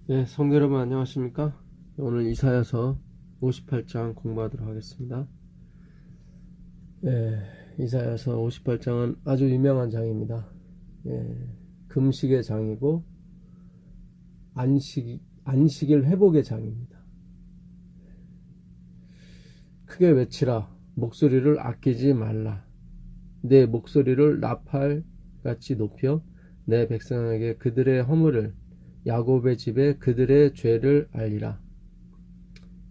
네, 성도 여러분 안녕하십니까? 오늘 이사야서 58장 공부하도록 하겠습니다. 예, 이사야서 58장은 아주 유명한 장입니다. 예, 금식의 장이고 안식일 회복의 장입니다. 크게 외치라. 목소리를 아끼지 말라. 내 목소리를 나팔같이 높여 내 백성에게 그들의 허물을, 야곱의 집에 그들의 죄를 알리라.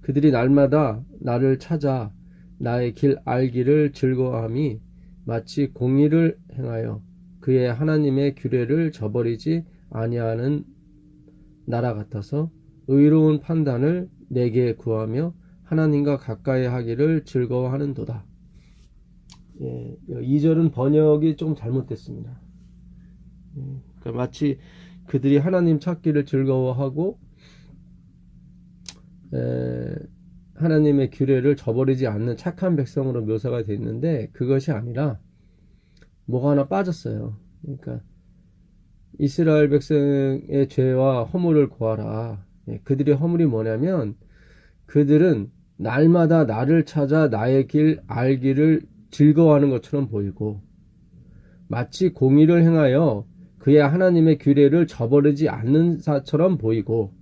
그들이 날마다 나를 찾아 나의 길 알기를 즐거워함이 마치 공의를 행하여 그의 하나님의 규례를 저버리지 아니하는 나라 같아서 의로운 판단을 내게 구하며 하나님과 가까이 하기를 즐거워하는도다. 예, 2절은 번역이 좀 잘못됐습니다. 그러니까 마치 그들이 하나님 찾기를 즐거워하고 하나님의 규례를 저버리지 않는 착한 백성으로 묘사가 되어 있는데, 그것이 아니라 뭐가 하나 빠졌어요. 그러니까 이스라엘 백성의 죄와 허물을 고하라. 그들의 허물이 뭐냐면, 그들은 날마다 나를 찾아 나의 길 알기를 즐거워하는 것처럼 보이고, 마치 공의를 행하여 그의 하나님의 규례를 저버리지 않는 사처럼 보이고,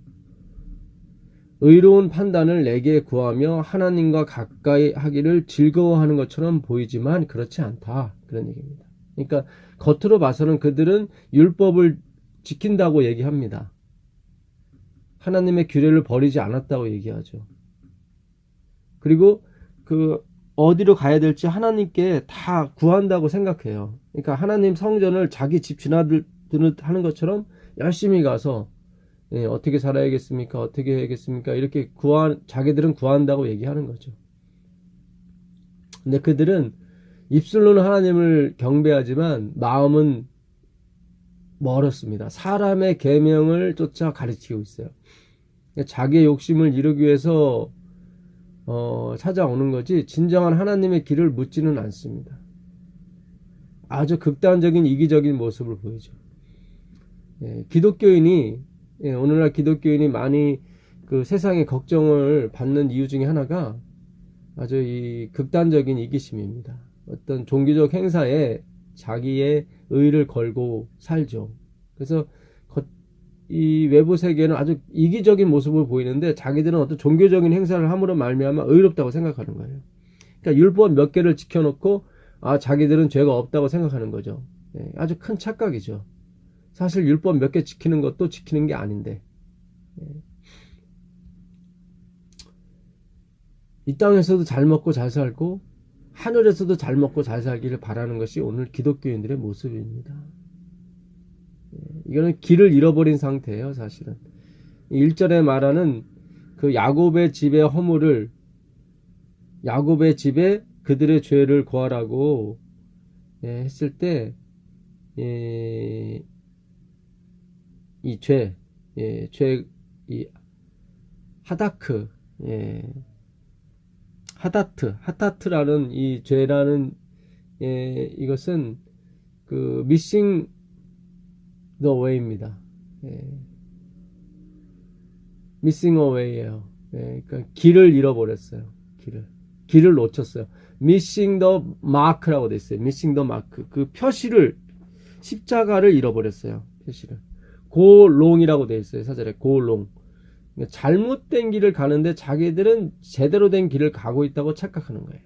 의로운 판단을 내게 구하며 하나님과 가까이 하기를 즐거워하는 것처럼 보이지만 그렇지 않다, 그런 얘기입니다. 그러니까 겉으로 봐서는 그들은 율법을 지킨다고 얘기합니다. 하나님의 규례를 버리지 않았다고 얘기하죠. 그리고 어디로 가야 될지 하나님께 다 구한다고 생각해요. 그러니까 하나님 성전을 자기 집 지나드듯 하는 것처럼 열심히 가서 어떻게 살아야겠습니까? 어떻게 해야겠습니까? 이렇게 자기들은 구한다고 얘기하는 거죠. 근데 그들은 입술로는 하나님을 경배하지만 마음은 멀었습니다. 사람의 계명을 쫓아 가르치고 있어요. 자기의 욕심을 이루기 위해서 찾아오는 거지 진정한 하나님의 길을 묻지는 않습니다. 아주 극단적인 이기적인 모습을 보이죠. 오늘날 기독교인이 많이 그 세상의 걱정을 받는 이유 중에 하나가 아주 이 극단적인 이기심입니다. 어떤 종교적 행사에 자기의 의를 걸고 살죠. 그래서 이 외부 세계는 아주 이기적인 모습을 보이는데, 자기들은 어떤 종교적인 행사를 함으로 말미암아 의롭다고 생각하는 거예요. 그러니까 율법 몇 개를 지켜놓고 자기들은 죄가 없다고 생각하는 거죠. 아주 큰 착각이죠. 사실 율법 몇 개 지키는 것도 지키는 게 아닌데, 이 땅에서도 잘 먹고 잘 살고 하늘에서도 잘 먹고 잘 살기를 바라는 것이 오늘 기독교인들의 모습입니다. 이거는 길을 잃어버린 상태예요, 사실은. 1절에 말하는 그 야곱의 집의 허물을, 야곱의 집에 그들의 죄를 고하라고 했을 때, 이 죄, 이 하다크, 하타트라는 이 죄라는, 이것은 그 missing the way입니다. missing away예요. 그러니까 길을 잃어버렸어요. 길을 놓쳤어요. missing the mark라고 돼 있어요. missing the mark. 그 표시를, 십자가를 잃어버렸어요. 표시를. go wrong이라고 돼 있어요. 사절에 go wrong. 잘못된 길을 가는데 자기들은 제대로 된 길을 가고 있다고 착각하는 거예요.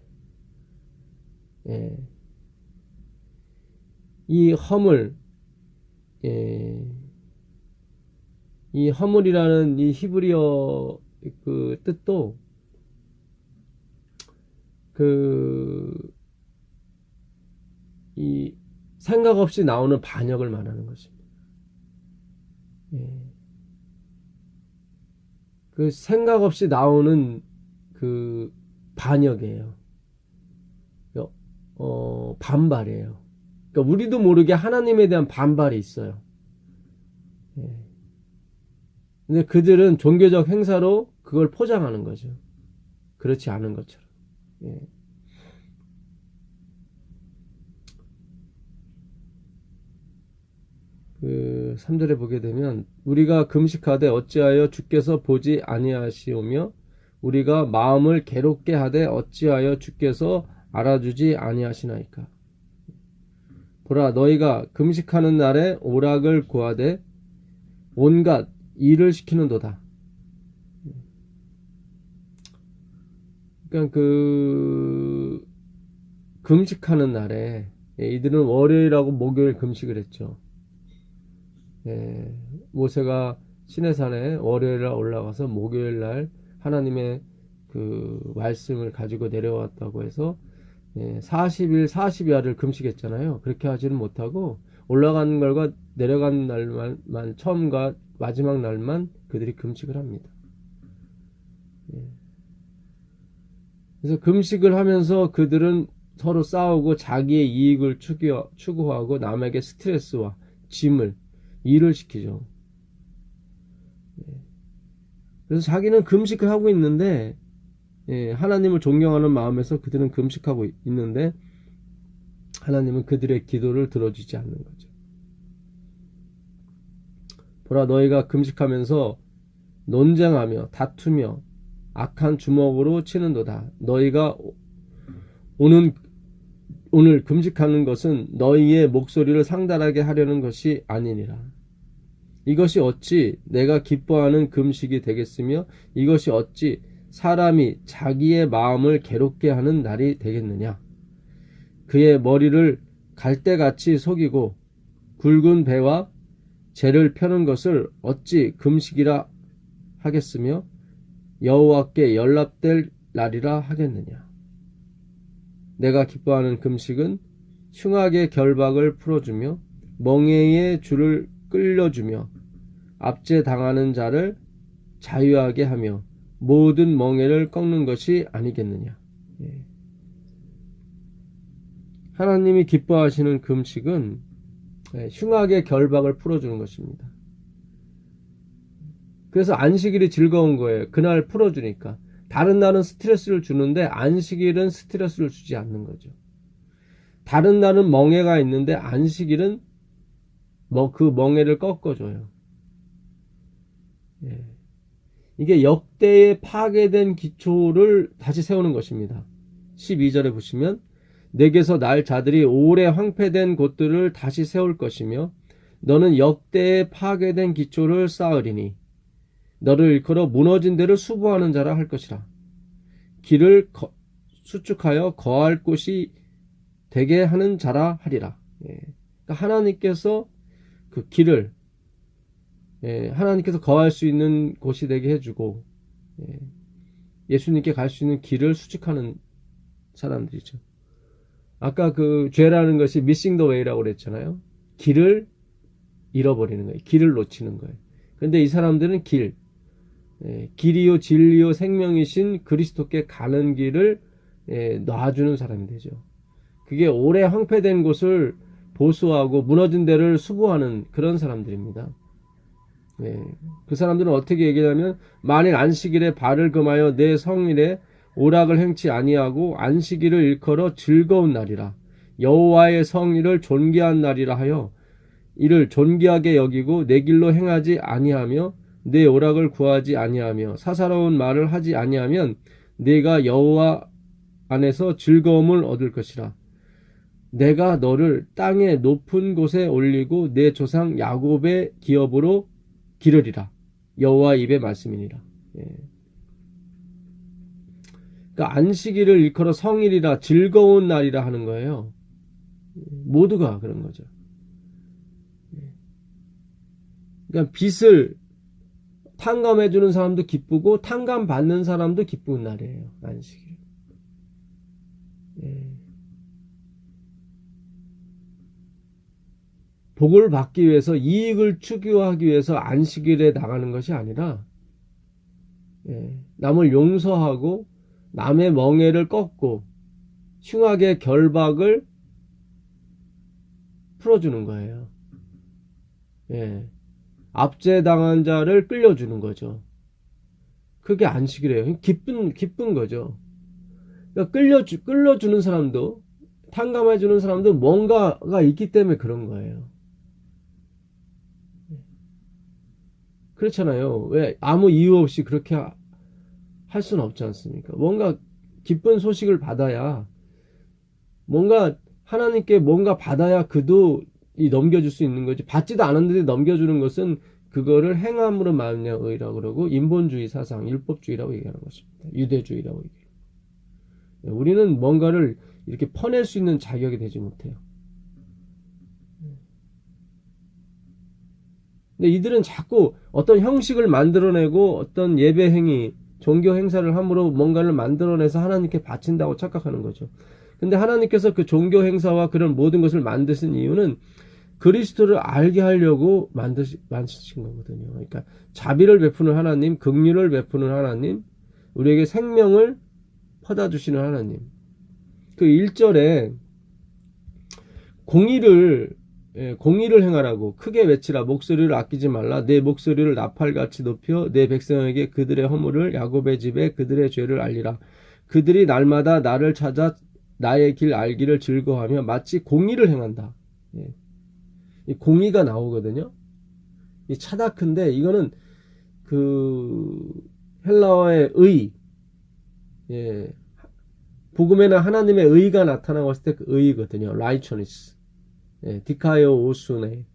이 허물, 이 허물이라는 이 히브리어 그 뜻도 이 생각 없이 나오는 반역을 말하는 것입니다. 그 생각 없이 나오는 그 반역이에요. 반발이에요. 그러니까 우리도 모르게 하나님에 대한 반발이 있어요. 근데 그들은 종교적 행사로 그걸 포장하는 거죠. 그렇지 않은 것처럼. 그 3절에 보게 되면 우리가 금식하되 어찌하여 주께서 보지 아니하시오며 우리가 마음을 괴롭게 하되 어찌하여 주께서 알아주지 아니하시나이까. 보라 너희가 금식하는 날에 오락을 구하되 온갖 일을 시키는도다. 그러니까 그 금식하는 날에 이들은 월요일하고 목요일 금식을 했죠. 모세가 시내산에 월요일날 올라가서 목요일날 하나님의 그 말씀을 가지고 내려왔다고 해서 40일 40야를 금식했잖아요. 그렇게 하지는 못하고 올라간 날과 내려간 날만 처음과 마지막 날만 그들이 금식을 합니다. 그래서 금식을 하면서 그들은 서로 싸우고 자기의 이익을 추구하고 남에게 스트레스와 짐을 일을 시키죠. 그래서 자기는 금식을 하고 있는데 하나님을 존경하는 마음에서 그들은 금식하고 있는데 하나님은 그들의 기도를 들어주지 않는 거죠. 보라 너희가 금식하면서 논쟁하며 다투며 악한 주먹으로 치는도다. 너희가 오늘 금식하는 것은 너희의 목소리를 상달하게 하려는 것이 아니니라. 이것이 어찌 내가 기뻐하는 금식이 되겠으며 이것이 어찌 사람이 자기의 마음을 괴롭게 하는 날이 되겠느냐. 그의 머리를 갈대같이 속이고 굵은 배와 재를 펴는 것을 어찌 금식이라 하겠으며 여호와께 연락될 날이라 하겠느냐. 내가 기뻐하는 금식은 흉악의 결박을 풀어주며 멍에의 줄을 끌려주며 압제당하는 자를 자유하게 하며 모든 멍에를 꺾는 것이 아니겠느냐. 하나님이 기뻐하시는 금식은 흉악의 결박을 풀어주는 것입니다. 그래서 안식일이 즐거운 거예요. 그날 풀어주니까. 다른 날은 스트레스를 주는데 안식일은 스트레스를 주지 않는 거죠. 다른 날은 멍해가 있는데 안식일은 그 멍해를 꺾어줘요. 이게 역대의 파괴된 기초를 다시 세우는 것입니다. 12절에 보시면 내게서 날 자들이 오래 황폐된 곳들을 다시 세울 것이며 너는 역대의 파괴된 기초를 쌓으리니 너를 일컬어 무너진 데를 수보하는 자라 할 것이라. 길을 수축하여 거할 곳이 되게 하는 자라 하리라. 그러니까 하나님께서 그 길을 하나님께서 거할 수 있는 곳이 되게 해주고 예수님께 갈 수 있는 길을 수축하는 사람들이죠. 아까 그 죄라는 것이 missing the way라고 그랬잖아요. 길을 잃어버리는 거예요. 길을 놓치는 거예요. 그런데 이 사람들은 길이요 진리요 생명이신 그리스도께 가는 길을 놔주는 사람이 되죠. 그게 오래 황폐된 곳을 보수하고 무너진 데를 수보하는 그런 사람들입니다. 그 사람들은 어떻게 얘기하냐면 만일 안식일에 발을 금하여 내 성일에 오락을 행치 아니하고 안식일을 일컬어 즐거운 날이라 여호와의 성일을 존귀한 날이라 하여 이를 존귀하게 여기고 내 길로 행하지 아니하며 내 오락을 구하지 아니하며 사사로운 말을 하지 아니하면 네가 여호와 안에서 즐거움을 얻을 것이라. 내가 너를 땅의 높은 곳에 올리고 내 조상 야곱의 기업으로 기르리라. 여호와 입의 말씀이니라. 그러니까 안식일을 일컬어 성일이라 즐거운 날이라 하는 거예요. 모두가 그런 거죠. 그러니까 빚을 탕감해주는 사람도 기쁘고 탕감받는 사람도 기쁜 날이에요. 안식일. 복을 받기 위해서 이익을 추구하기 위해서 안식일에 나가는 것이 아니라 남을 용서하고 남의 멍에를 꺾고 흉악의 결박을 풀어주는 거예요. 압제당한 자를 끌려주는 거죠. 그게 안식이래요. 기쁜 거죠. 그러니까 끌려주는 사람도, 탕감해주는 사람도 뭔가가 있기 때문에 그런 거예요. 그렇잖아요. 왜 아무 이유 없이 그렇게 할 수는 없지 않습니까? 뭔가 기쁜 소식을 받아야, 뭔가 하나님께 뭔가 받아야 그도 이 넘겨줄 수 있는 거지. 받지도 않았는데 넘겨주는 것은 그거를 행함으로 말미암아 의라고 그러고, 인본주의 사상, 율법주의라고 얘기하는 것입니다. 유대주의라고 얘기해요. 우리는 뭔가를 이렇게 퍼낼 수 있는 자격이 되지 못해요. 근데 이들은 자꾸 어떤 형식을 만들어내고 어떤 예배 행위, 종교 행사를 함으로 뭔가를 만들어내서 하나님께 바친다고 착각하는 거죠. 근데 하나님께서 그 종교 행사와 그런 모든 것을 만드신 이유는 그리스도를 알게 하려고 만드신 거거든요. 그러니까 자비를 베푸는 하나님, 긍휼을 베푸는 하나님, 우리에게 생명을 퍼다 주시는 하나님. 그 1절에 공의를 행하라고 크게 외치라. 목소리를 아끼지 말라. 내 목소리를 나팔같이 높여 내 백성에게 그들의 허물을, 야곱의 집에 그들의 죄를 알리라. 그들이 날마다 나를 찾아 나의 길 알기를 즐거워하며 마치 공의를 행한다. 이 공의가 나오거든요. 이 차다크인데 이거는 그 헬라어의 의, 복음에는 하나님의 의가 나타나고 했을 때 그 의거든요. 라이처니스, 디카요 오순의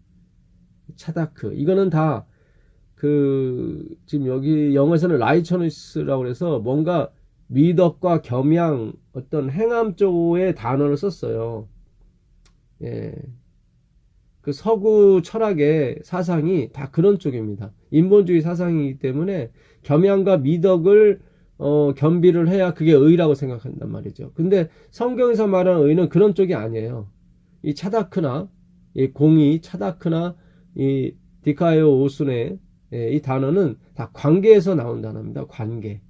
차다크. 이거는 다 지금 여기 영어에서는 라이처니스라고 해서 뭔가 미덕과 겸양, 어떤 행함 쪽의 단어를 썼어요. 그 서구 철학의 사상이 다 그런 쪽입니다. 인본주의 사상이기 때문에 겸양과 미덕을 겸비를 해야 그게 의라고 생각한단 말이죠. 근데 성경에서 말하는 의는 그런 쪽이 아니에요. 이 차다크나 이 공의, 차다크나 이 디카요 오순의 이 단어는 다 관계에서 나온 단어입니다. 관계.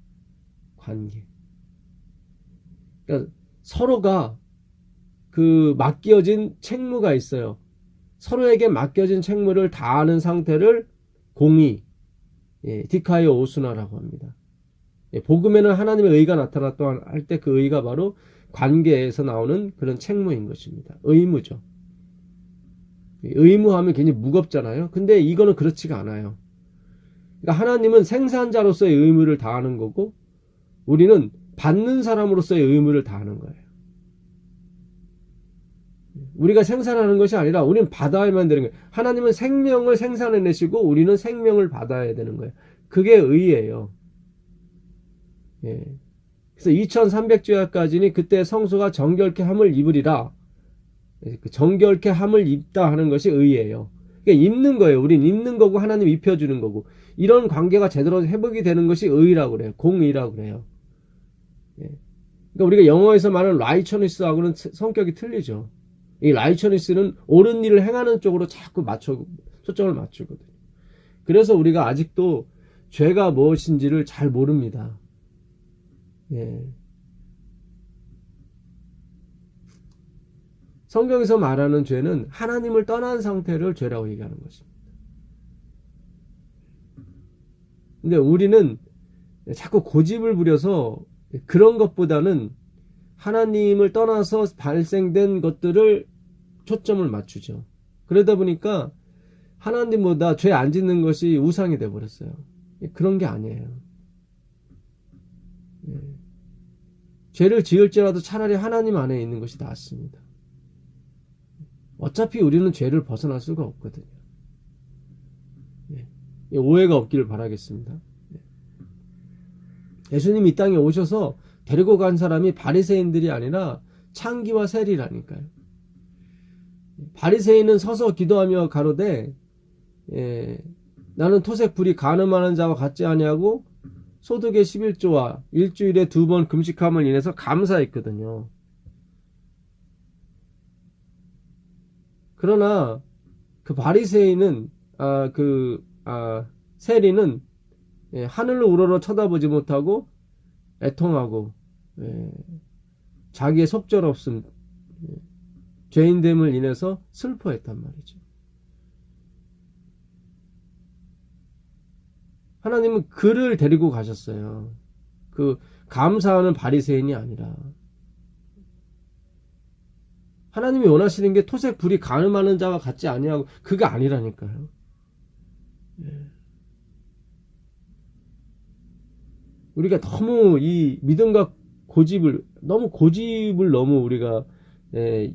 그러니까 서로가 그 맡겨진 책무가 있어요. 서로에게 맡겨진 책무를 다하는 상태를 공의, 디카요 오수나라고 합니다. 복음에는 하나님의 의가 나타났다 할 때 그 의가 바로 관계에서 나오는 그런 책무인 것입니다. 의무죠. 의무하면 굉장히 무겁잖아요. 근데 이거는 그렇지가 않아요. 그러니까 하나님은 생산자로서의 의무를 다하는 거고, 우리는 받는 사람으로서의 의무를 다하는 거예요. 우리가 생산하는 것이 아니라 우리는 받아야만 되는 거예요. 하나님은 생명을 생산해내시고 우리는 생명을 받아야 되는 거예요. 그게 의예요. 그래서 2300주야까지는 그때 성소가 정결케 함을 입으리라. 정결케 함을 입다 하는 것이 의예요. 그러니까 입는 거예요. 우린 입는 거고 하나님 입혀주는 거고. 이런 관계가 제대로 회복이 되는 것이 의라고 그래요. 공의라고 그래요. 그러니까 우리가 영어에서 말하는 라이처니스하고는 성격이 틀리죠. 이 라이처니스는 옳은 일을 행하는 쪽으로 자꾸 초점을 맞추거든요. 그래서 우리가 아직도 죄가 무엇인지를 잘 모릅니다. 성경에서 말하는 죄는 하나님을 떠난 상태를 죄라고 얘기하는 것입니다. 근데 우리는 자꾸 고집을 부려서 그런 것보다는 하나님을 떠나서 발생된 것들을 초점을 맞추죠. 그러다 보니까 하나님보다 죄 안 짓는 것이 우상이 되어버렸어요. 그런 게 아니에요. 죄를 지을지라도 차라리 하나님 안에 있는 것이 낫습니다. 어차피 우리는 죄를 벗어날 수가 없거든요. 오해가 없기를 바라겠습니다. 예수님이 이 땅에 오셔서 데리고 간 사람이 바리새인들이 아니라 창기와 세리라니까요. 바리새인은 서서 기도하며 가로되 나는 토색 불이 간음하는 자와 같지 아니하고 소득의 11조와 일주일에 2번 금식함을 인해서 감사했거든요. 그러나 그 바리새인은 세리는 하늘로 우러러 쳐다보지 못하고 애통하고 자기의 속절없음, 죄인됨을 인해서 슬퍼했단 말이죠. 하나님은 그를 데리고 가셨어요. 그 감사하는 바리새인이 아니라. 하나님이 원하시는 게 토색 불이 간음하는 자와 같지 아니하고 그게 아니라니까요. 우리가 너무 이 믿음과 너무 고집을 너무 우리가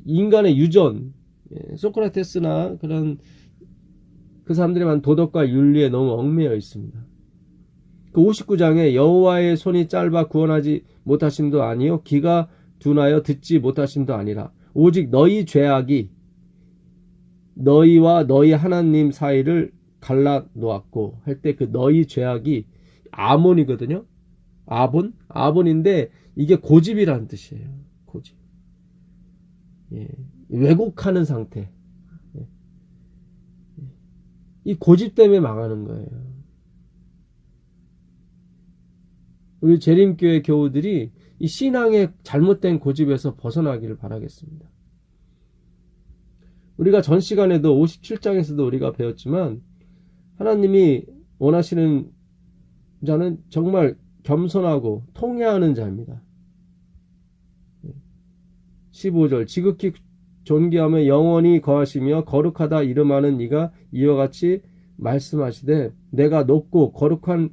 인간의 유전, 소크라테스나 그런 그 사람들이 만 도덕과 윤리에 너무 얽매여 있습니다. 그 59장에 여호와의 손이 짧아 구원하지 못하심도 아니요 귀가 둔하여 듣지 못하심도 아니라 오직 너희 죄악이 너희와 너희 하나님 사이를 갈라 놓았고 할 때 그 너희 죄악이 아몬이거든요. 아본인데 이게 고집이라는 뜻이에요. 고집. 왜곡하는 상태. 이 고집 때문에 망하는 거예요. 우리 재림교회 교우들이 이 신앙의 잘못된 고집에서 벗어나기를 바라겠습니다. 우리가 전 시간에도 57장에서도 우리가 배웠지만 하나님이 원하시는 자는 정말 겸손하고 통회하는 자입니다. 15절 지극히 존귀하며 영원히 거하시며 거룩하다 이름하는 이가 이와 같이 말씀하시되 내가 높고 거룩한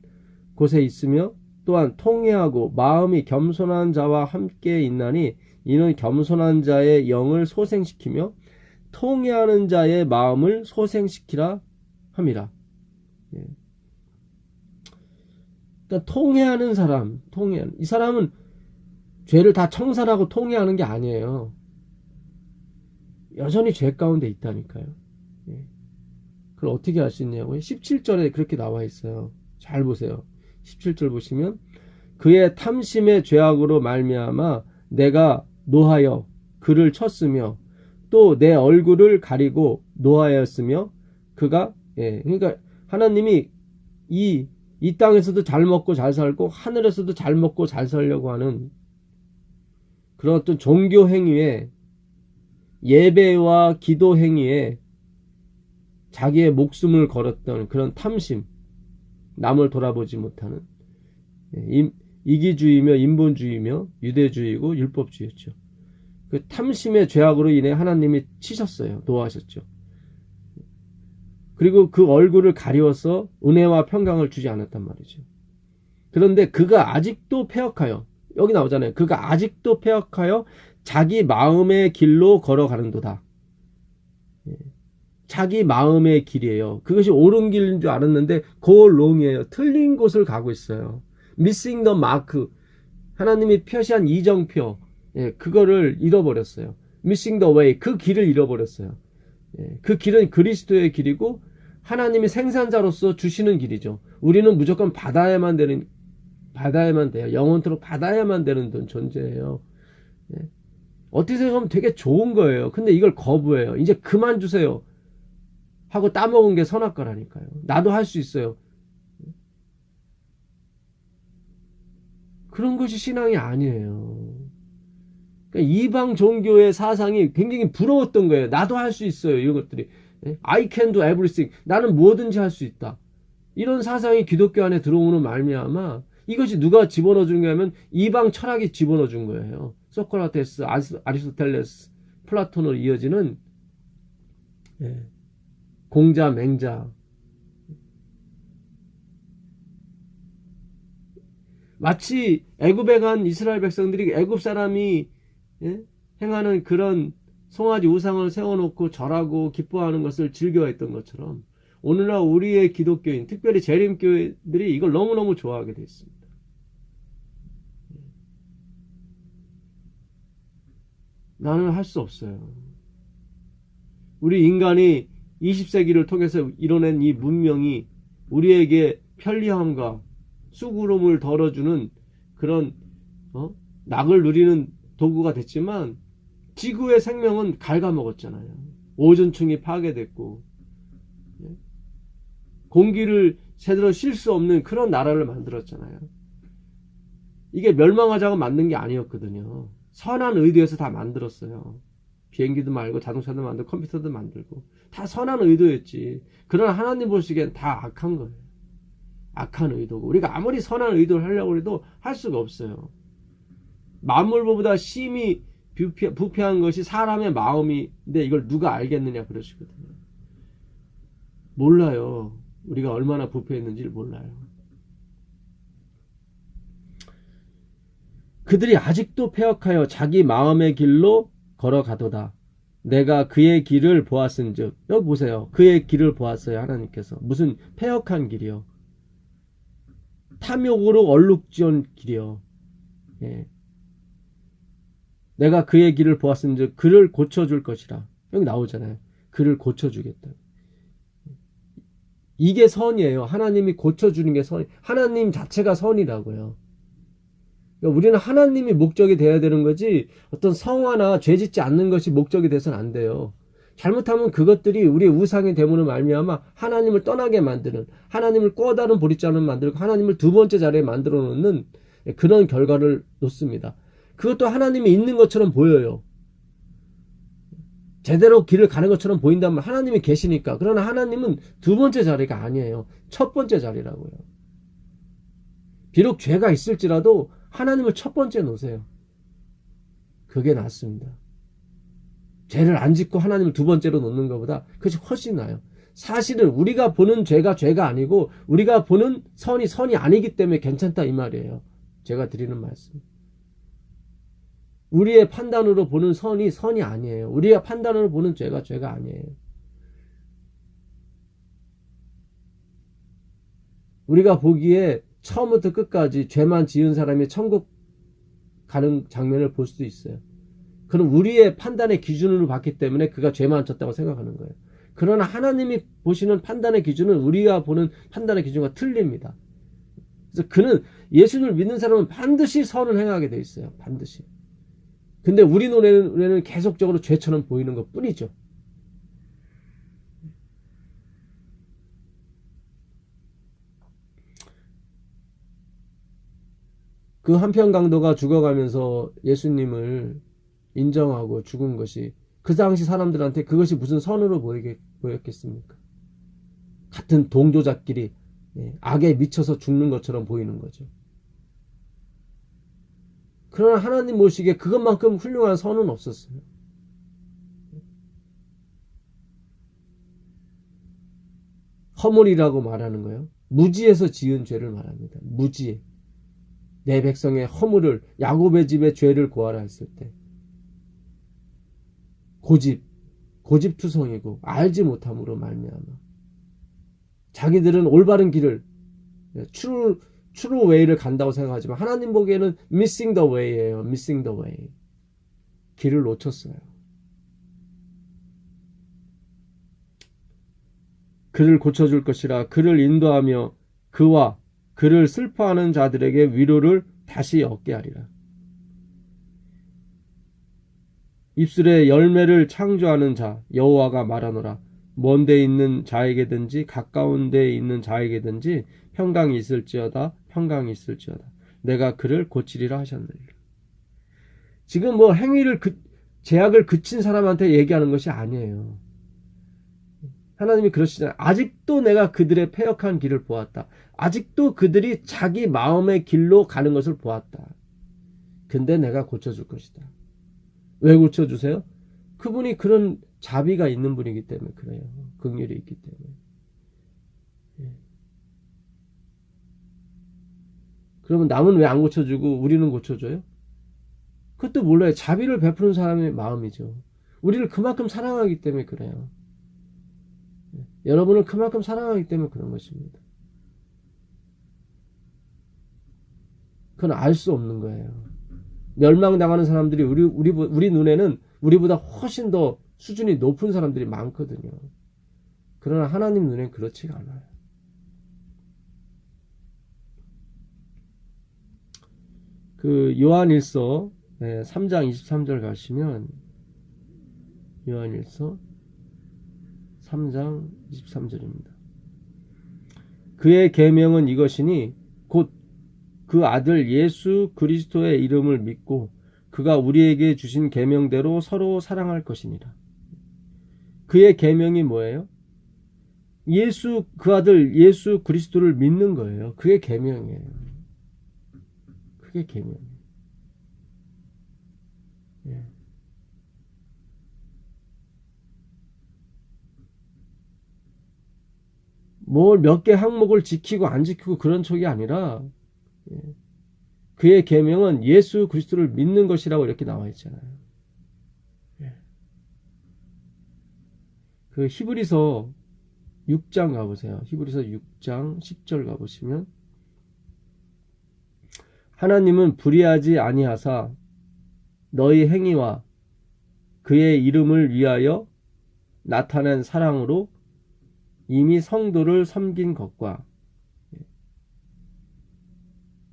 곳에 있으며 또한 통회하고 마음이 겸손한 자와 함께 있나니 이는 겸손한 자의 영을 소생시키며 통회하는 자의 마음을 소생시키라 함이라. 그러니까 통회하는 사람, 이 사람은 죄를 다 청산하고 통회하는 게 아니에요. 여전히 죄 가운데 있다니까요. 그걸 어떻게 할 수 있냐고요? 17절에 그렇게 나와 있어요. 잘 보세요. 17절 보시면 그의 탐심의 죄악으로 말미암아 내가 노하여 그를 쳤으며 또 내 얼굴을 가리고 노하였으며 그가 그러니까 하나님이 이 땅에서도 잘 먹고 잘 살고 하늘에서도 잘 먹고 잘 살려고 하는 그런 어떤 종교 행위에 예배와 기도 행위에 자기의 목숨을 걸었던 그런 탐심, 남을 돌아보지 못하는 이기주의며 인본주의며 유대주의고 율법주의였죠. 그 탐심의 죄악으로 인해 하나님이 치셨어요. 노하셨죠. 그리고 그 얼굴을 가리워서 은혜와 평강을 주지 않았단 말이죠. 그런데 그가 아직도 패역하여 여기 나오잖아요. 그가 아직도 패역하여 자기 마음의 길로 걸어가는도다. 자기 마음의 길이에요. 그것이 옳은 길인 줄 알았는데 go wrong이에요. 틀린 곳을 가고 있어요. missing the mark. 하나님이 표시한 이정표. 그거를 잃어버렸어요. missing the way. 그 길을 잃어버렸어요. 그 길은 그리스도의 길이고 하나님이 생산자로서 주시는 길이죠. 우리는 무조건 받아야만 돼요. 영원토록 받아야만 되는 존재예요. 어떻게 생각하면 되게 좋은 거예요. 근데 이걸 거부해요. 이제 그만 주세요 하고 따먹은 게 선악과라니까요. 나도 할 수 있어요. 그런 것이 신앙이 아니에요. 그러니까 이방 종교의 사상이 굉장히 부러웠던 거예요. 나도 할 수 있어요. 이런 것들이. I can do everything. 나는 뭐든지 할 수 있다. 이런 사상이 기독교 안에 들어오는 말미암아 이것이 누가 집어넣어 준 거냐면 이방 철학이 집어넣어 준 거예요. 소크라테스, 아리스토텔레스, 플라톤으로 이어지는 공자, 맹자. 마치 애굽에 간 이스라엘 백성들이 애굽 사람이 행하는 그런 송아지 우상을 세워놓고 절하고 기뻐하는 것을 즐겨했던 것처럼 오늘날 우리의 기독교인, 특별히 재림교회들이 이걸 너무너무 좋아하게 되어 있습니다. 나는 할 수 없어요. 우리 인간이 20세기를 통해서 이뤄낸 이 문명이 우리에게 편리함과 수고로움을 덜어주는 그런 낙을 누리는 도구가 됐지만 지구의 생명은 갉아먹었잖아요. 오존층이 파괴됐고 공기를 제대로 쉴 수 없는 그런 나라를 만들었잖아요. 이게 멸망하자고 만든 게 아니었거든요. 선한 의도에서 다 만들었어요. 비행기도 말고 자동차도 만들고 컴퓨터도 만들고 다 선한 의도였지. 그러나 하나님 보시기엔 다 악한 거예요. 악한 의도고 우리가 아무리 선한 의도를 하려고 해도 할 수가 없어요. 만물보다 심히 부패한 것이 사람의 마음인데 이걸 누가 알겠느냐 그러시거든요. 몰라요. 우리가 얼마나 부패했는지를 몰라요. 그들이 아직도 패역하여 자기 마음의 길로 걸어가도다. 내가 그의 길을 보았은즉. 여기 보세요. 그의 길을 보았어요. 하나님께서. 무슨 패역한 길이요. 탐욕으로 얼룩지은 길이요. 예. 내가 그의 길을 보았은즉 그를 고쳐줄 것이라. 여기 나오잖아요. 그를 고쳐주겠다. 이게 선이에요. 하나님이 고쳐주는 게 선. 하나님 자체가 선이라고요. 그러니까 우리는 하나님이 목적이 돼야 되는 거지 어떤 성화나 죄짓지 않는 것이 목적이 돼서는 안 돼요. 잘못하면 그것들이 우리의 우상이 됨으로 말미암아 하나님을 떠나게 만드는, 하나님을 꼬다른 보릿자루 만들고 하나님을 두 번째 자리에 만들어 놓는 그런 결과를 놓습니다. 그것도 하나님이 있는 것처럼 보여요. 제대로 길을 가는 것처럼 보인다면 하나님이 계시니까. 그러나 하나님은 두 번째 자리가 아니에요. 첫 번째 자리라고요. 비록 죄가 있을지라도 하나님을 첫 번째 놓으세요. 그게 낫습니다. 죄를 안 짓고 하나님을 두 번째로 놓는 것보다 그것이 훨씬 나아요. 사실은 우리가 보는 죄가 죄가 아니고 우리가 보는 선이 선이 아니기 때문에 괜찮다 이 말이에요. 제가 드리는 말씀. 우리의 판단으로 보는 선이 선이 아니에요. 우리의 판단으로 보는 죄가 죄가 아니에요. 우리가 보기에 처음부터 끝까지 죄만 지은 사람이 천국 가는 장면을 볼 수도 있어요. 그럼 우리의 판단의 기준으로 봤기 때문에 그가 죄만 졌다고 생각하는 거예요. 그러나 하나님이 보시는 판단의 기준은 우리가 보는 판단의 기준과 틀립니다. 그래서 그는 예수님을 믿는 사람은 반드시 선을 행하게 돼 있어요. 반드시. 근데 우리 눈에는 계속적으로 죄처럼 보이는 것 뿐이죠. 그 한편 강도가 죽어가면서 예수님을 인정하고 죽은 것이 그 당시 사람들한테 그것이 무슨 선으로 보였겠습니까? 같은 동조자끼리 악에 미쳐서 죽는 것처럼 보이는 거죠. 그러나 하나님 보시기에 그것만큼 훌륭한 선은 없었어요. 허물이라고 말하는 거예요. 무지에서 지은 죄를 말합니다. 무지에. 내 백성의 허물을, 야곱의 집의 죄를 고하라 했을 때 고집투성이고 알지 못함으로 말미암아 자기들은 올바른 길을 true way를 간다고 생각하지만 하나님 보기에는 missing the way예요. missing the way. 길을 놓쳤어요. 그를 고쳐줄 것이라. 그를 인도하며 그와 그를 슬퍼하는 자들에게 위로를 다시 얻게 하리라. 입술에 열매를 창조하는 자 여호와가 말하노라. 먼 데 있는 자에게든지 가까운 데 있는 자에게든지 평강이 있을지어다. 평강이 있을지어다. 내가 그를 고치리라 하셨느니라. 지금 뭐 행위를 제약을 그친 사람한테 얘기하는 것이 아니에요. 하나님이 그러시잖아요. 아직도 내가 그들의 패역한 길을 보았다. 아직도 그들이 자기 마음의 길로 가는 것을 보았다. 근데 내가 고쳐줄 것이다. 왜 고쳐주세요? 그분이 그런 자비가 있는 분이기 때문에 그래요. 긍휼이 있기 때문에. 그러면 남은 왜 안 고쳐주고 우리는 고쳐줘요? 그것도 몰라요. 자비를 베푸는 사람의 마음이죠. 우리를 그만큼 사랑하기 때문에 그래요. 여러분을 그만큼 사랑하기 때문에 그런 것입니다. 그건 알 수 없는 거예요. 멸망당하는 사람들이 우리 눈에는 우리보다 훨씬 더 수준이 높은 사람들이 많거든요. 그러나 하나님 눈에는 그렇지가 않아요. 그 요한일서 3장 23절 가시면 요한일서 3장 23절입니다. 그의 계명은 이것이니 곧 그 아들 예수 그리스도의 이름을 믿고 그가 우리에게 주신 계명대로 서로 사랑할 것이니라. 그의 계명이 뭐예요? 그 아들 예수 그리스도를 믿는 거예요. 그게 계명이에요. 그게 계명이에요. 예. 뭘 몇 개 항목을 지키고 안 지키고 그런 척이 아니라 그의 계명은 예수 그리스도를 믿는 것이라고 이렇게 나와 있잖아요. 예. 그 히브리서 6장 가보세요. 히브리서 6장 10절 가보시면 하나님은 불의하지 아니하사 너희 행위와 그의 이름을 위하여 나타낸 사랑으로 이미 성도를 섬긴 것과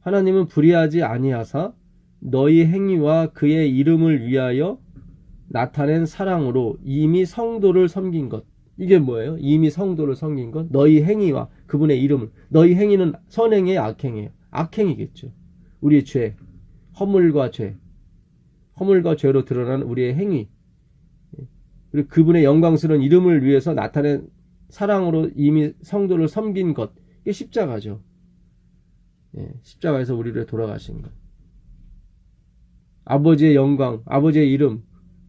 하나님은 불의하지 아니하사 너희 행위와 그의 이름을 위하여 나타낸 사랑으로 이미 성도를 섬긴 것. 이게 뭐예요? 이미 성도를 섬긴 것. 너희 행위와 그분의 이름을. 너희 행위는 선행이에요, 악행이에요? 악행이겠죠. 우리의 죄, 허물과 죄, 허물과 죄로 드러난 우리의 행위, 그리고 그분의 영광스러운 이름을 위해서 나타낸 사랑으로 이미 성도를 섬긴 것. 이게 십자가죠. 예, 십자가에서 우리를 돌아가신 것. 아버지의 영광, 아버지의 이름,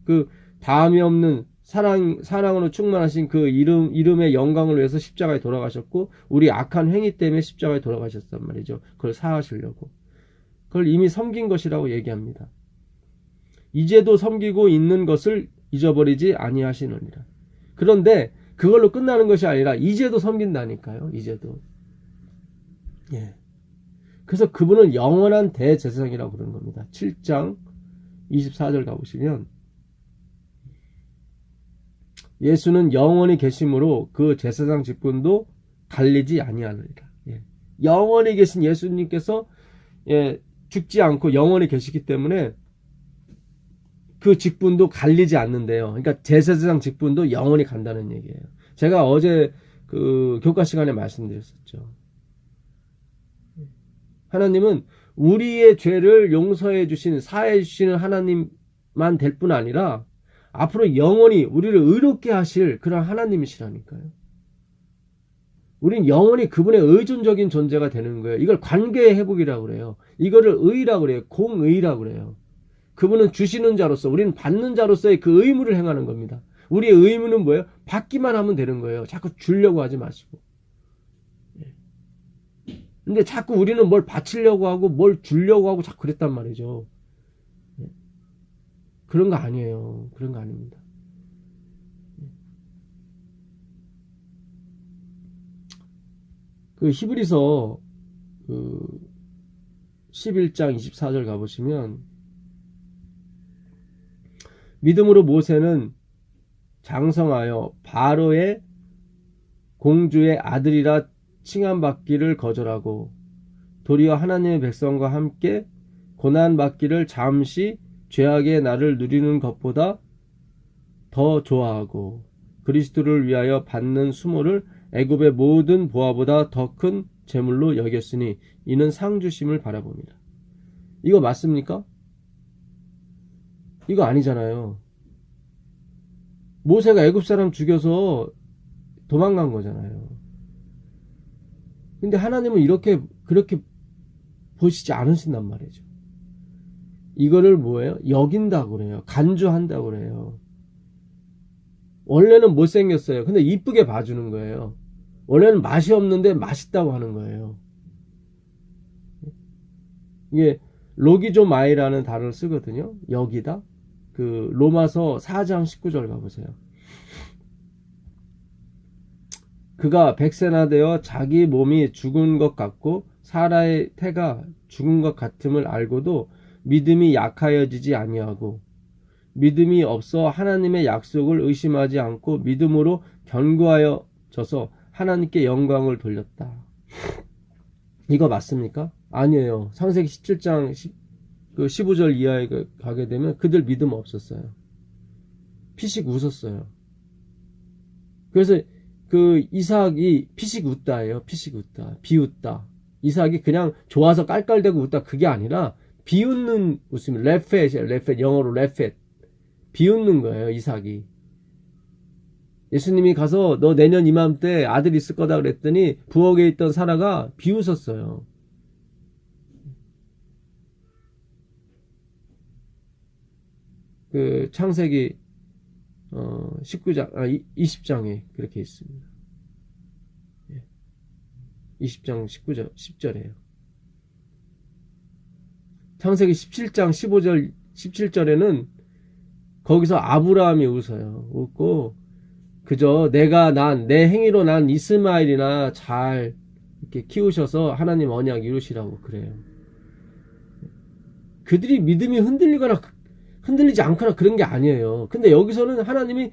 그 다함이 없는 사랑으로 충만하신 그 이름의 영광을 위해서 십자가에 돌아가셨고, 우리 악한 행위 때문에 십자가에 돌아가셨단 말이죠. 그걸 사하시려고. 그걸 이미 섬긴 것이라고 얘기합니다. 이제도 섬기고 있는 것을 잊어버리지 아니하시느니라. 그런데 그걸로 끝나는 것이 아니라 이제도 섬긴다니까요. 이제도. 예. 그래서 그분은 영원한 대제사장이라고 그러는 겁니다. 7장 24절 가보시면 예수는 영원히 계심으로 그 제사장 직분도 갈리지 아니하느니라. 예. 영원히 계신 예수님께서 죽지 않고 영원히 계시기 때문에 그 직분도 갈리지 않는데요. 그러니까 제사장 직분도 영원히 간다는 얘기예요. 제가 어제 그 교과 시간에 말씀드렸었죠. 하나님은 우리의 죄를 용서해 주신, 사해 주시는 하나님만 될 뿐 아니라 앞으로 영원히 우리를 의롭게 하실 그런 하나님이시라니까요. 우린 영원히 그분의 의존적인 존재가 되는 거예요. 이걸 관계의 회복이라고 그래요. 이거를 의라고 그래요. 공의라고 그래요. 그분은 주시는 자로서, 우리는 받는 자로서의 그 의무를 행하는 겁니다. 우리의 의무는 뭐예요? 받기만 하면 되는 거예요. 자꾸 주려고 하지 마시고. 근데 자꾸 우리는 뭘 바치려고 하고 뭘 주려고 하고 자꾸 그랬단 말이죠. 그런 거 아니에요. 그런 거 아닙니다. 그 히브리서 그 11장 24절 가보시면 믿음으로 모세는 장성하여 바로의 공주의 아들이라 칭함받기를 거절하고 도리어 하나님의 백성과 함께 고난받기를 잠시 죄악의 날을 누리는 것보다 더 좋아하고 그리스도를 위하여 받는 수모를 애굽의 모든 보화보다 더 큰 재물로 여겼으니 이는 상주심을 바라봅니다. 이거 맞습니까? 이거 아니잖아요. 모세가 애굽 사람 죽여서 도망간 거잖아요. 근데 하나님은 그렇게 보시지 않으신단 말이죠. 이거를 뭐예요? 여긴다고 그래요. 간주한다고 그래요. 원래는 못생겼어요. 근데 이쁘게 봐주는 거예요. 원래는 맛이 없는데 맛있다고 하는 거예요. 이게 로기조마이라는 단어를 쓰거든요. 여기다. 그 로마서 4장 19절 가보세요. 그가 백세나 되어 자기 몸이 죽은 것 같고 사라의 태가 죽은 것 같음을 알고도 믿음이 약하여지지 아니하고 믿음이 없어 하나님의 약속을 의심하지 않고 믿음으로 견고하여져서 하나님께 영광을 돌렸다. 이거 맞습니까? 아니에요. 창세기 17장 15절 이하에 가게 되면 그들 믿음 없었어요. 피식 웃었어요. 그래서 그 이삭이 피식 웃다예요. 피식 웃다. 비웃다. 이삭이 그냥 좋아서 깔깔대고 웃다. 그게 아니라 비웃는 웃음이 레펫이에요. 레펫. 영어로 레펫. 비웃는 거예요. 이삭이. 예수님이 가서 너 내년 이맘때 아들 있을 거다 그랬더니 부엌에 있던 사라가 비웃었어요. 그 창세기 19장, 20장에 그렇게 있습니다. 20장 19절, 10절에요. 창세기 17장 15절 17절에는 거기서 아브라함이 웃고 그저 내가 내 행위로 난 이스마엘이나 잘 이렇게 키우셔서 하나님 언약 이루시라고 그래요. 그들이 믿음이 흔들리거나 흔들리지 않거나 그런 게 아니에요. 근데 여기서는 하나님이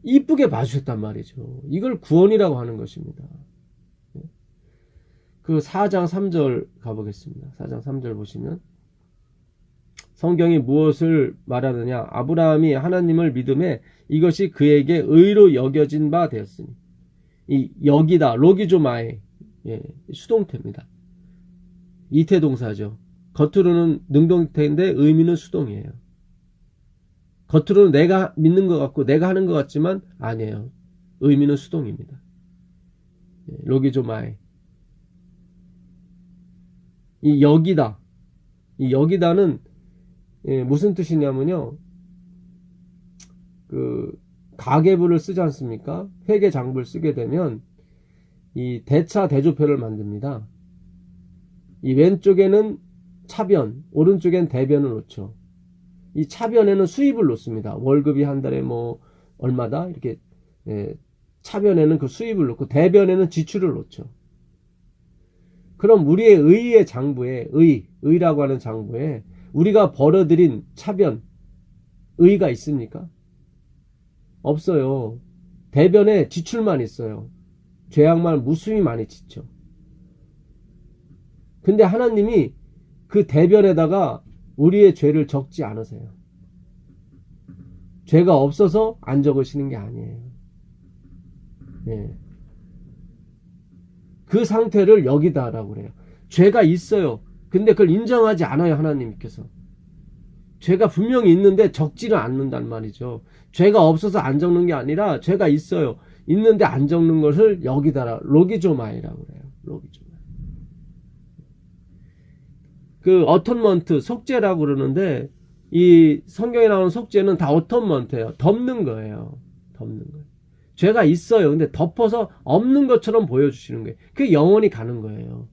이쁘게 봐주셨단 말이죠. 이걸 구원이라고 하는 것입니다. 그 4장 3절 가보겠습니다. 4장 3절 보시면 성경이 무엇을 말하느냐. 아브라함이 하나님을 믿음에 이것이 그에게 의로 여겨진 바 되었으니. 이 여기다 로기조마에 수동태입니다. 이태동사죠. 겉으로는 능동태인데 의미는 수동이에요. 겉으로는 내가 믿는 것 같고 내가 하는 것 같지만 아니에요. 의미는 수동입니다. 로기조마에. 이 여기다. 이 여기다는 무슨 뜻이냐면요. 그 가계부를 쓰지 않습니까? 회계장부를 쓰게 되면 이 대차 대조표를 만듭니다. 이 왼쪽에는 차변, 오른쪽엔 대변을 놓죠. 이 차변에는 수입을 놓습니다. 월급이 한 달에 뭐 얼마다 이렇게 차변에는 그 수입을 놓고 대변에는 지출을 놓죠. 그럼 우리의 의의 장부에 의라고 하는 장부에 우리가 벌어들인 차변 의가 있습니까? 없어요. 대변에 지출만 있어요. 죄악만 무수히 많이 지쳐. 근데 하나님이 그 대변에다가 우리의 죄를 적지 않으세요. 죄가 없어서 안 적으시는 게 아니에요. 네. 그 상태를 여기다라고 그래요. 죄가 있어요. 근데 그걸 인정하지 않아요. 하나님께서. 죄가 분명히 있는데 적지는 않는단 말이죠. 죄가 없어서 안 적는 게 아니라 죄가 있어요. 있는데 안 적는 것을 여기다라 로기조마이라고 그래요. 로기조마이. 그 어톤먼트 속죄라고 그러는데 이 성경에 나오는 속죄는 다 어톤먼트예요. 덮는 거예요. 덮는 거예요. 죄가 있어요. 근데 덮어서 없는 것처럼 보여주시는 거예요. 그게 영원히 가는 거예요.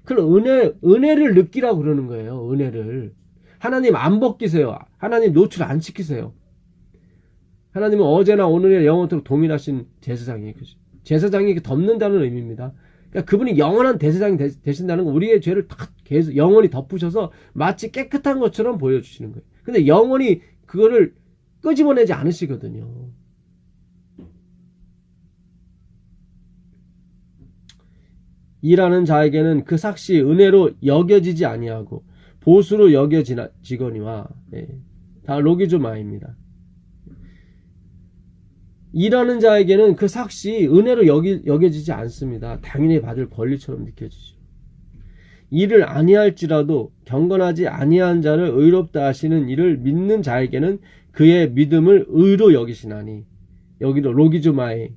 그럼 은혜를 느끼라고 그러는 거예요. 은혜를. 하나님 안 벗기세요. 하나님 노출 안 시키세요. 하나님은 어제나 오늘이나 영원토록 동일하신 제사장이에요. 제사장이 덮는다는 의미입니다. 그러니까 그분이 영원한 대제사장이 되신다는 건 우리의 죄를 다 계속 영원히 덮으셔서 마치 깨끗한 것처럼 보여주시는 거예요. 근데 영원히 그거를 끄집어내지 않으시거든요. 일하는 자에게는 그 삭시 은혜로 여겨지지 아니하고 보수로 여겨지거니와 다 로기조마입니다. 일하는 자에게는 그 삭시 은혜로 여겨지지 않습니다. 당연히 받을 권리처럼 느껴지죠. 일을 아니할지라도 경건하지 아니한 자를 의롭다 하시는 이를 믿는 자에게는 그의 믿음을 의로 여기시나니. 여기도 로기조마에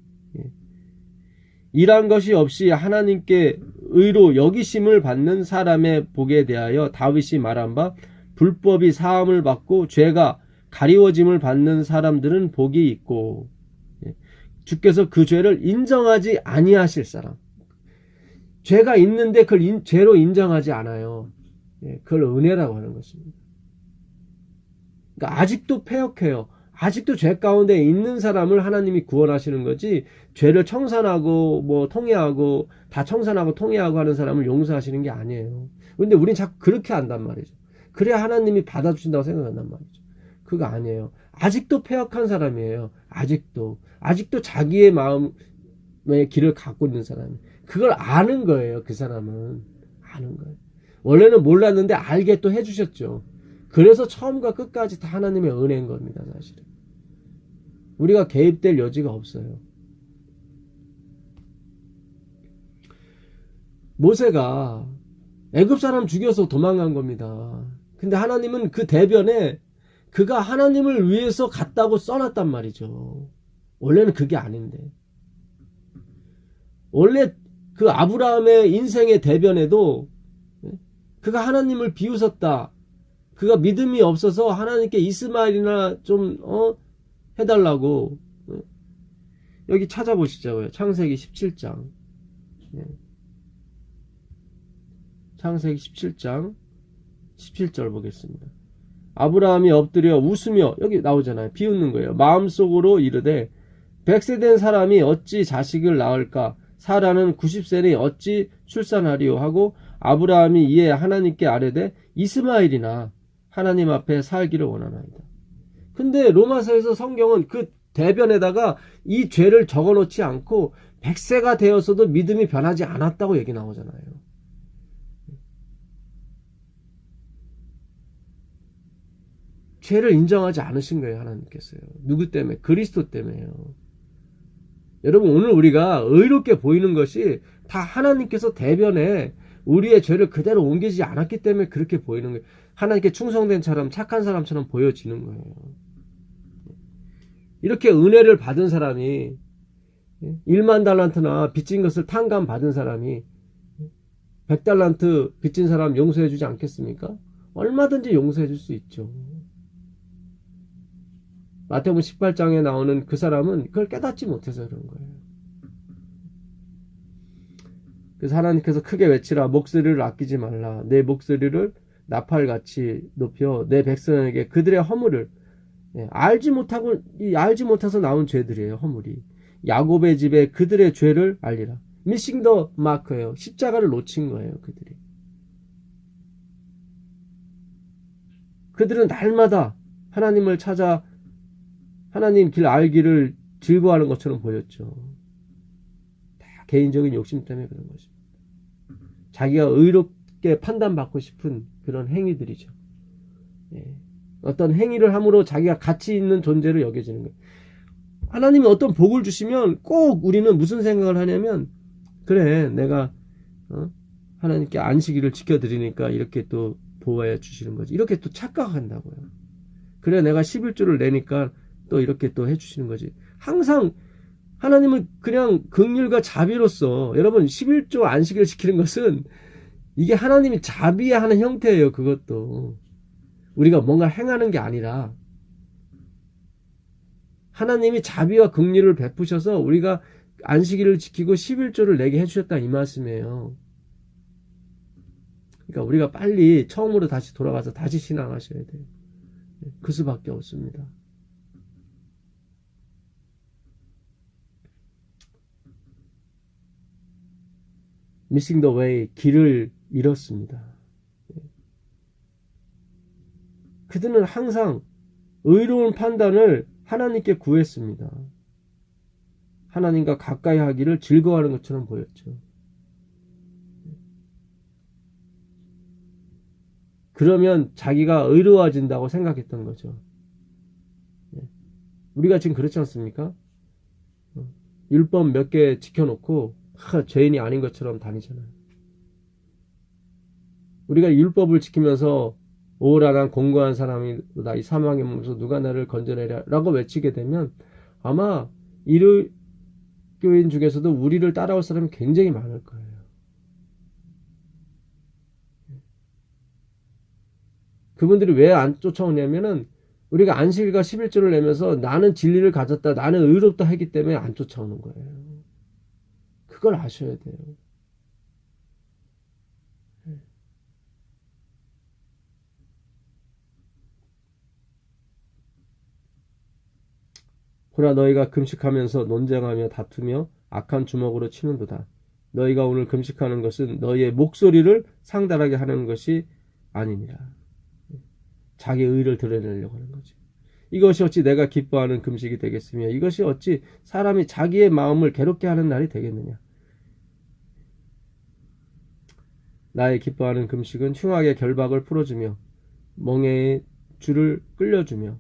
일한 것이 없이 하나님께 의로 여기심을 받는 사람의 복에 대하여 다윗이 말한 바 불법이 사함을 받고 죄가 가리워짐을 받는 사람들은 복이 있고 주께서 그 죄를 인정하지 아니하실 사람. 죄가 있는데 그걸 죄로 인정하지 않아요. 그걸 은혜라고 하는 것입니다. 그러니까 아직도 패역해요. 아직도 죄 가운데 있는 사람을 하나님이 구원하시는 거지 죄를 청산하고 뭐 통회하고 다 청산하고 통회하고 하는 사람을 용서하시는 게 아니에요. 근데 우린 자꾸 그렇게 한단 말이죠. 그래야 하나님이 받아주신다고 생각한단 말이죠. 그거 아니에요. 아직도 패역한 사람이에요. 아직도 자기의 마음의 길을 갖고 있는 사람이. 그걸 아는 거예요. 그 사람은 아는 거예요. 원래는 몰랐는데 알게 또 해주셨죠. 그래서 처음과 끝까지 다 하나님의 은혜인 겁니다. 사실은 우리가 개입될 여지가 없어요. 모세가 애굽 사람 죽여서 도망간 겁니다. 근데 하나님은 그 대변에 그가 하나님을 위해서 갔다고 써놨단 말이죠. 원래는 그게 아닌데. 원래 그 아브라함의 인생의 대변에도 그가 하나님을 비웃었다. 그가 믿음이 없어서 하나님께 이스마엘이나 좀 해달라고. 여기 찾아보시자고요. 창세기 17장. 창세기 17장 17절 보겠습니다. 아브라함이 엎드려 웃으며, 여기 나오잖아요. 비웃는 거예요. 마음속으로 이르되 100세 된 사람이 어찌 자식을 낳을까? 사라는 90세니 어찌 출산하리요? 하고 아브라함이 이에 하나님께 아뢰되 이스마엘이나 하나님 앞에 살기를 원하나이다. 근데 로마서에서 성경은 그 대변에다가 이 죄를 적어놓지 않고 100세가 되었어도 믿음이 변하지 않았다고 얘기 나오잖아요. 죄를 인정하지 않으신 거예요, 하나님께서요. 누구 때문에? 그리스도 때문에요. 여러분, 오늘 우리가 의롭게 보이는 것이 다 하나님께서 대변에 우리의 죄를 그대로 옮기지 않았기 때문에 그렇게 보이는 거예요. 하나님께 충성된 사람, 착한 사람처럼 보여지는 거예요. 이렇게 은혜를 받은 사람이 1만 달란트나 빚진 것을 탕감 받은 사람이 100달란트 빚진 사람 용서해 주지 않겠습니까? 얼마든지 용서해 줄 수 있죠. 마태복음 18장에 나오는 그 사람은 그걸 깨닫지 못해서 그런 거예요. 그래서 하나님께서 크게 외치라. 목소리를 아끼지 말라. 내 목소리를 나팔같이 높여 내 백성에게 그들의 허물을, 알지 못해서 나온 죄들이에요. 허물이. 야곱의 집에 그들의 죄를 알리라. 미싱 더 마크예요. 십자가를 놓친 거예요. 그들은 날마다 하나님을 찾아 하나님 길 알기를 즐거워하는 것처럼 보였죠. 다 개인적인 욕심 때문에 그런 것입니다. 자기가 의롭게 판단받고 싶은 그런 행위들이죠. 어떤 행위를 함으로 자기가 가치 있는 존재를 여겨지는 거예요. 하나님이 어떤 복을 주시면 꼭 우리는 무슨 생각을 하냐면, 그래, 내가 하나님께 안식일을 지켜드리니까 이렇게 또 보호해 주시는 거지. 이렇게 또 착각한다고요. 그래, 내가 11조를 내니까 또 이렇게 또 해주시는 거지. 항상 하나님은 그냥 긍휼과 자비로서, 여러분 11조 안식일을 지키는 것은 이게 하나님이 자비하는 형태예요. 그것도 우리가 뭔가 행하는 게 아니라 하나님이 자비와 긍휼을 베푸셔서 우리가 안식일을 지키고 11조를 내게 해주셨다, 이 말씀이에요. 그러니까 우리가 빨리 처음으로 다시 돌아가서 다시 신앙하셔야 돼요. 그 수밖에 없습니다. Missing the way, 길을 잃었습니다. 그들은 항상 의로운 판단을 하나님께 구했습니다. 하나님과 가까이 하기를 즐거워하는 것처럼 보였죠. 그러면 자기가 의로워진다고 생각했던 거죠. 우리가 지금 그렇지 않습니까? 율법 몇 개 지켜놓고 죄인이 아닌 것처럼 다니잖아요. 우리가 율법을 지키면서 오라난 공고한 사람이다, 이 사망의 몸에서 누가 나를 건져내랴 라고 외치게 되면 아마 기독교인 중에서도 우리를 따라올 사람이 굉장히 많을 거예요. 그분들이 왜 안 쫓아오냐면은 우리가 안식일과 11조를 내면서 나는 진리를 가졌다, 나는 의롭다 했기 때문에 안 쫓아오는 거예요. 그걸 아셔야 돼요. 보라, 너희가 금식하면서 논쟁하며 다투며 악한 주먹으로 치는도다. 너희가 오늘 금식하는 것은 너희의 목소리를 상달하게 하는 것이 아니니라. 자기 의를 드러내려고 하는 거지. 이것이 어찌 내가 기뻐하는 금식이 되겠으며 이것이 어찌 사람이 자기의 마음을 괴롭게 하는 날이 되겠느냐. 나의 기뻐하는 금식은 흉악의 결박을 풀어주며 멍에의 줄을 끌려주며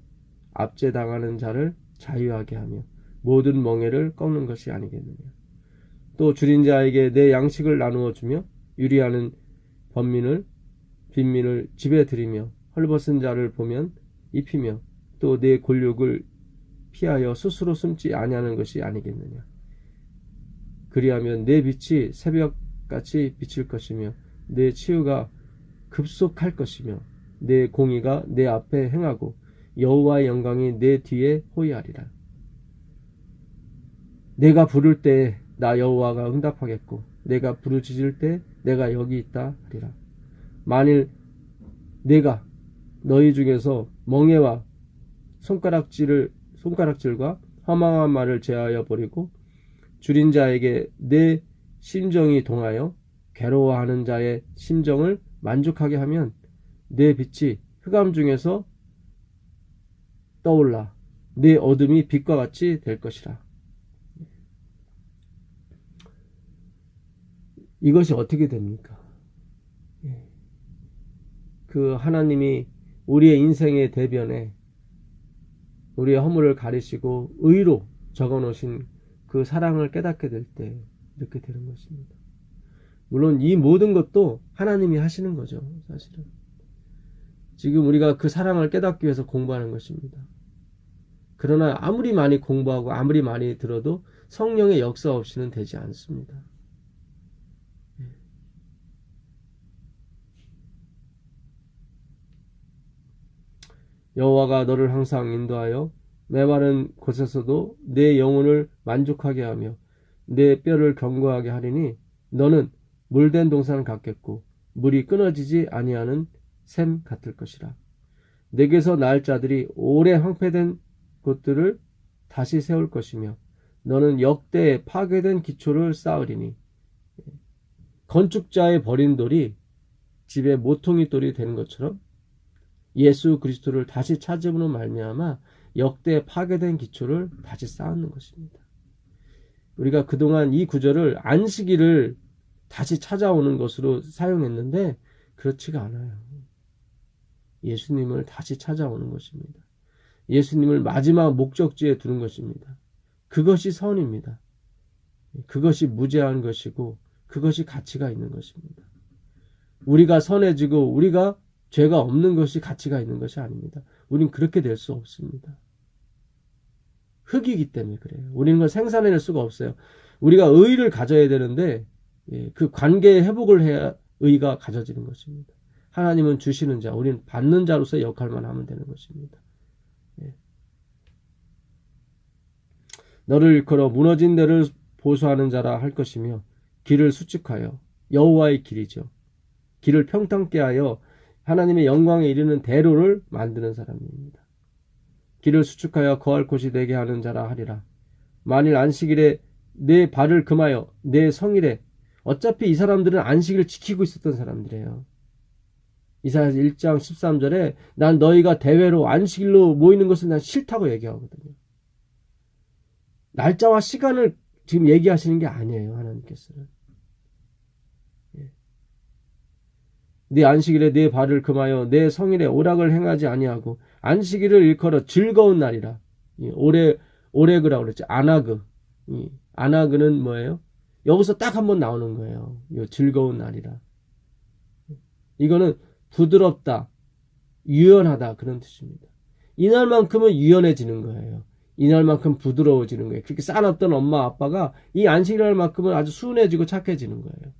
압제당하는 자를 자유하게 하며 모든 멍에를 꺾는 것이 아니겠느냐. 또 줄인 자에게 내 양식을 나누어 주며 유리하는 빈민을 집에 들이며 헐벗은 자를 보면 입히며 또 내 골육을 피하여 스스로 숨지 아니하는 것이 아니겠느냐. 그리하면 내 빛이 새벽같이 비칠 것이며 내 치유가 급속할 것이며 내 공의가 내 앞에 행하고 여호와의 영광이 내 뒤에 호위하리라. 내가 부를 때 나 여호와가 응답하겠고 내가 부르짖을 때 내가 여기 있다 하리라. 만일 내가 너희 중에서 멍에와 손가락질과 허망한 말을 제하여 버리고 줄인 자에게 내 심정이 동하여 괴로워하는 자의 심정을 만족하게 하면 내 빛이 흑암 중에서 떠올라 내 어둠이 빛과 같이 될 것이라. 이것이 어떻게 됩니까? 그 하나님이 우리의 인생의 대변에 우리의 허물을 가리시고 의로 적어놓으신 그 사랑을 깨닫게 될 때 이렇게 되는 것입니다. 물론 이 모든 것도 하나님이 하시는 거죠. 사실은 지금 우리가 그 사랑을 깨닫기 위해서 공부하는 것입니다. 그러나 아무리 많이 공부하고 아무리 많이 들어도 성령의 역사 없이는 되지 않습니다. 여호와가 너를 항상 인도하여 메마른 곳에서도 내 영혼을 만족하게 하며 내 뼈를 견고하게 하리니 너는 물된 동산 같겠고 물이 끊어지지 아니하는 샘 같을 것이라. 내게서 날 자들이 오래 황폐된 곳들을 다시 세울 것이며 너는 역대에 파괴된 기초를 쌓으리니. 건축자의 버린 돌이 집의 모퉁이 돌이 되는 것처럼 예수 그리스도를 다시 찾음으로 말미암아 역대 파괴된 기초를 다시 쌓는 것입니다. 우리가 그동안 이 구절을 안식일을 다시 찾아오는 것으로 사용했는데 그렇지가 않아요. 예수님을 다시 찾아오는 것입니다. 예수님을 마지막 목적지에 두는 것입니다. 그것이 선입니다. 그것이 무죄한 것이고 그것이 가치가 있는 것입니다. 우리가 선해지고 우리가 죄가 없는 것이 가치가 있는 것이 아닙니다. 우린 그렇게 될 수 없습니다. 흙이기 때문에 그래요. 우리는 그걸 생산해낼 수가 없어요. 우리가 의의를 가져야 되는데 그 관계의 회복을 해야 의의가 가져지는 것입니다. 하나님은 주시는 자, 우리는 받는 자로서의 역할만 하면 되는 것입니다. 너를 일컬어 무너진 데를 보수하는 자라 할 것이며 길을 수축하여 여호와의 길이죠. 길을 평탄케 하여 하나님의 영광에 이르는 대로를 만드는 사람입니다. 길을 수축하여 거할 곳이 되게 하는 자라 하리라. 만일 안식일에 내 발을 금하여 내 성일에, 어차피 이 사람들은 안식일을 지키고 있었던 사람들이에요. 이사야서 1장 13절에 난 너희가 대회로 안식일로 모이는 것을 난 싫다고 얘기하거든요. 날짜와 시간을 지금 얘기하시는 게 아니에요. 하나님께서는. 네 안식일에 네 발을 금하여 내 성일에 오락을 행하지 아니하고 안식일을 일컬어 즐거운 날이라. 오레그라고 그랬죠. 아나그. 아나그는 뭐예요? 여기서 딱 한 번 나오는 거예요. 이 즐거운 날이라. 이거는 부드럽다, 유연하다 그런 뜻입니다. 이날만큼은 유연해지는 거예요. 이날만큼 부드러워지는 거예요. 그렇게 싸놨던 엄마 아빠가 이 안식일만큼은 아주 순해지고 착해지는 거예요.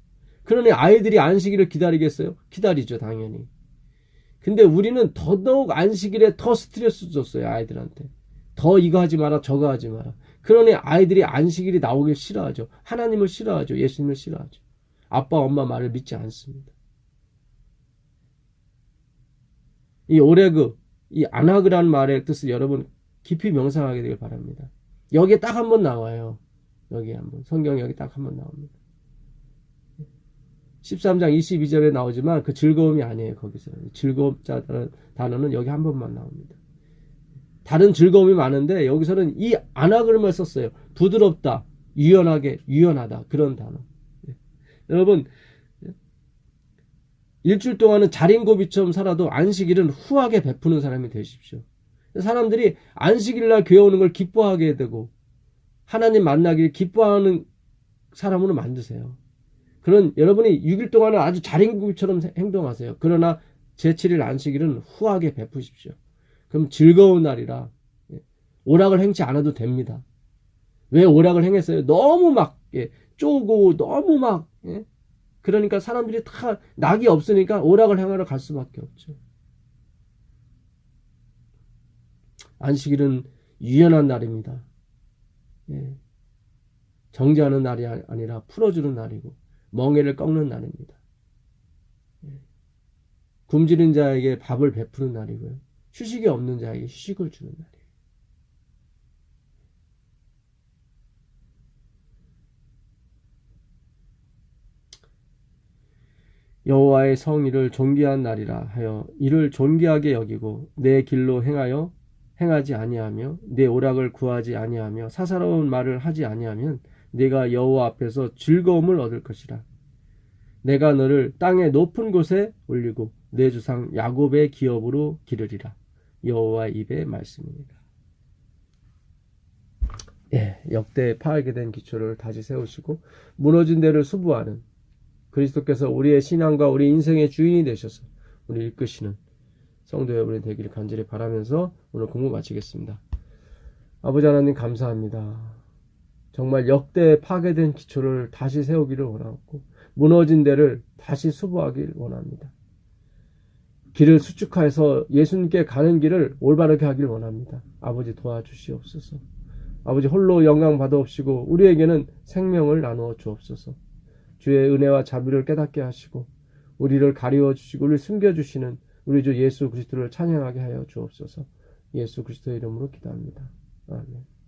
그러니 아이들이 안식일을 기다리겠어요? 기다리죠, 당연히. 근데 우리는 더더욱 안식일에 더 스트레스 줬어요, 아이들한테. 더 이거 하지 마라, 저거 하지 마라. 그러니 아이들이 안식일이 나오길 싫어하죠. 하나님을 싫어하죠. 예수님을 싫어하죠. 아빠, 엄마 말을 믿지 않습니다. 이 오레그, 이 아나그라는 말의 뜻을 여러분 깊이 명상하게 되길 바랍니다. 여기에 딱 한 번 나와요. 여기 한번. 성경 여기 딱 한 번 나옵니다. 13장 22절에 나오지만 그 즐거움이 아니에요. 거기서 즐겁다는 단어는 여기 한 번만 나옵니다. 다른 즐거움이 많은데 여기서는 이 아나그라를 썼어요. 부드럽다, 유연하게, 유연하다 그런 단어. 여러분 일주일 동안은 자린고비처럼 살아도 안식일은 후하게 베푸는 사람이 되십시오. 사람들이 안식일날 교회 오는 걸 기뻐하게 되고 하나님 만나기를 기뻐하는 사람으로 만드세요. 그런 여러분이 6일 동안은 아주 자린고비처럼 행동하세요. 그러나 제7일 안식일은 후하게 베푸십시오. 그럼 즐거운 날이라 오락을 행치 않아도 됩니다. 왜 오락을 행했어요? 너무 막 쪼고 너무 막 그러니까 사람들이 다 낙이 없으니까 오락을 행하러 갈 수밖에 없죠. 안식일은 유연한 날입니다. 정죄하는 날이 아니라 풀어주는 날이고 멍에를 꺾는 날입니다. 굶주린 자에게 밥을 베푸는 날이고요. 휴식이 없는 자에게 휴식을 주는 날이에요. 여호와의 성의를 존귀한 날이라 하여 이를 존귀하게 여기고 내 길로 행하지 아니하며 내 오락을 구하지 아니하며 사사로운 말을 하지 아니하면 네가 여호와 앞에서 즐거움을 얻을 것이라. 내가 너를 땅의 높은 곳에 올리고 내 주상 야곱의 기업으로 기르리라. 여호와의 입의 말씀입니다. 예, 역대 파하게 된 기초를 다시 세우시고 무너진 데를 수부하는 그리스도께서 우리의 신앙과 우리 인생의 주인이 되셔서 우리 이끄시는 성도 여러분이 되기를 간절히 바라면서 오늘 공부 마치겠습니다. 아버지 하나님 감사합니다. 정말 역대 파괴된 기초를 다시 세우기를 원하고 무너진 데를 다시 수부하기를 원합니다. 길을 수축해서 예수님께 가는 길을 올바르게 하길 원합니다. 아버지 도와주시옵소서. 아버지 홀로 영광 받아옵시고 우리에게는 생명을 나누어 주옵소서. 주의 은혜와 자비를 깨닫게 하시고 우리를 가리워 주시고 우리를 숨겨주시는 우리 주 예수 그리스도를 찬양하게 하여 주옵소서. 예수 그리스도의 이름으로 기도합니다. 아멘.